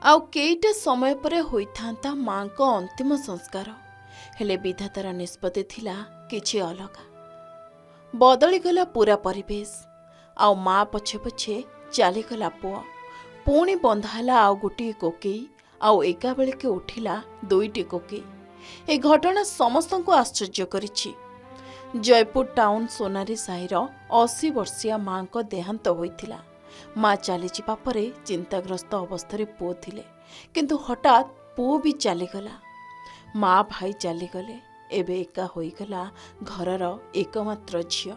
आउ केईटा समय परे होइथांता माँ को अंतिम संस्कार हेले विधातार निष्पत्ति थिला किछि अलगा बदलीगला पूरा परिवेश आउ माँ पछे पछे चलीगला पुआ पुणी बंधाला आउ गोटे कोकेई आउ एका बेलके उठिला दुईटी कोकेई ए घटना समस्त को आश्चर्य करिछि। जयपुर टाउन सोनारी साहिर 80 वर्षिया माँ को देहांत होइथिला। माँ चली जावा परे चिंताग्रस्त अवस्था पुओ थिले किंतु हठात पुओ भी चलीगला। माँ भाई चलीगले एबे एका होइगला घरर एकमात्र झियो।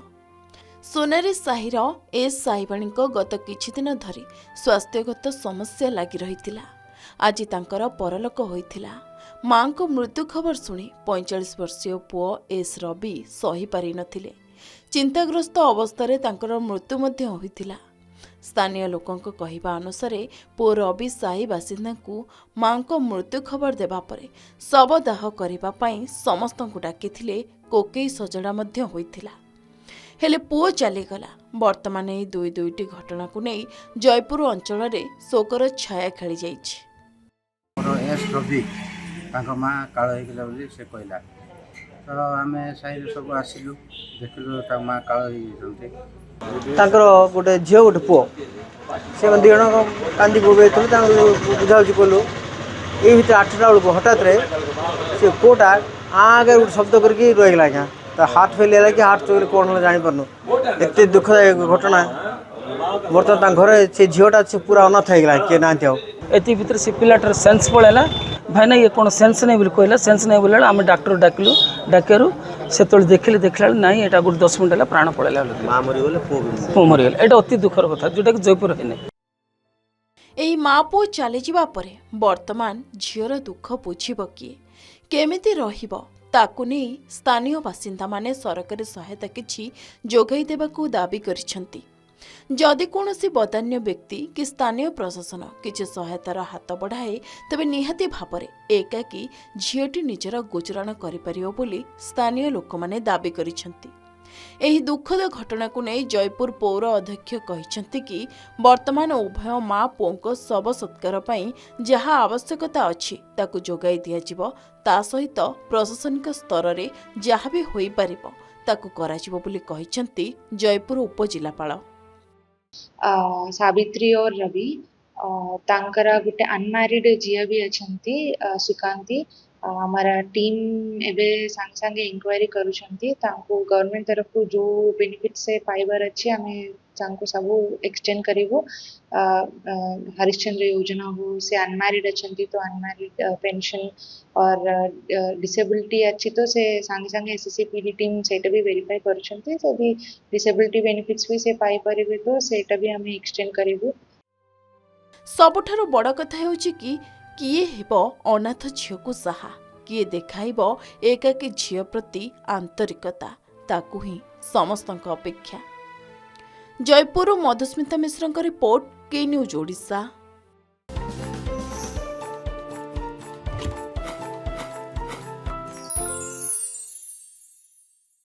सोनारी साहिर एस साहिबाणी गत किछि दिन धरी स्वास्थ्यगत समस्या लगी रहितिला। आज तांकर परलोक होइथिला। माँ को मृत्यु खबर शुणी 45 वर्षीय पुओ एस रवि सही पारि नथिले। चिंताग्रस्त अवस्था तांकर मृत्यु मध्य होइथिला। स्थानीय लोकों कहवा अनुसार पुओ रवि साही बासिंदा को माँ को मृत्यु खबर देवा परे शवदाह करने समस्त डाकिथिले। कोकेई सजड़ा मध्य होइथिला हेले पुओ चलीगला। वर्तमान এই दुईटी घटना को नहीं जयपुर अंचल रे शोकर छाया खेली जाइछि। एस रवि माँ काल होगा बोली से कहला तो आम साइड सब आसिलु देखिलु माँ काल गोटे झील गोटे पुओ से दी जन कांदी बोबे बुझाबुझी कलु ये भितर 8टा बेलू हठात से पुओटा आगे गोटे शब्द करके रहीगला। आज्ञा तो हाथ फेल है कि हाथ चोरी कौन है जापारनु एत दुखदायक घटना। बर्तमान घर से झीलटा से पूरा अनाथ होगा किए ना एति भितर से पिलाटर सेन्स पड़ेगा भाईना ये कौन सेन्स नहीं बोली कहला। सेन्स नहीं बोला आम डाक्टर डाकिलु डाकू से देखिले देखला ना यहाँ गोटे 10 मिनट है प्राण पड़ेगा। पुओ मरीगला एटा अति दुखर कथा जोटा कि जयपुर है। एही माँ पुओ चली जावा परे वर्तमान झीवर दुख बुझिब किए केमिति रहिब ताकू नहीं स्थानीय बासिंदा माने सरकारी सहायता किछि जोगाई देबाकू दाबी करिसेंती। जदि कौनसी बदान्य व्यक्ति कि स्थानीय प्रशासन किछि सहायतार हाथ बढ़ाए तबे निहाती भावरे एकाकी झीटी निजर गुजराण करिपारियो बोली स्थानीय लोक माने दाबी करिसेंती। एही दुखद घटना को नहीं जयपुर पौर अध्यक्ष कहिसेंती कि वर्तमान उभय माँ पुओं शव सत्कार पई जहा आवश्यकता अछि ताकू जोगाई दियाजिबो ता सहित प्रशासनिक स्तर रे जहा भी होई परिबो ताकू कराजिबो बोली कहिसेंती जयपुर उपजिलापाल सावित्री और रवि तांकरा गोटे अनमैरिड झील भी अच्छी सुकांती हमारा टीम एबे संग संगे इंक्वायरी करुछंती तांको गवर्नमेंट तरफ जो बेनिफिट से पाइबार अच्छे हमें तांको सब एक्सटेंड करिवो। हरिश्चंद्र योजना हो से अनमैरिड अच्छी तो अनमैरिड पेंशन और डिसेबिलिटी अच्छी तो से संगे संगे एसएससीपीडी टीम सेटा भी वेरीफाई करुछंती यदि डिसेबिलिटी बेनिफिट्स भी से पाई परिबे तो सेटा भी हमें एक्सटेंड करिवो। सबठारु बड़ कथा हेउची कि किए हेब अनाथ झील को साहा किए देखाइब एकाकी झील प्रति आंतरिकता ताकू ही समस्तक अपेक्षा। जयपुर मधुस्मिता मिश्र रिपोर्ट के न्यूज ओडिशा।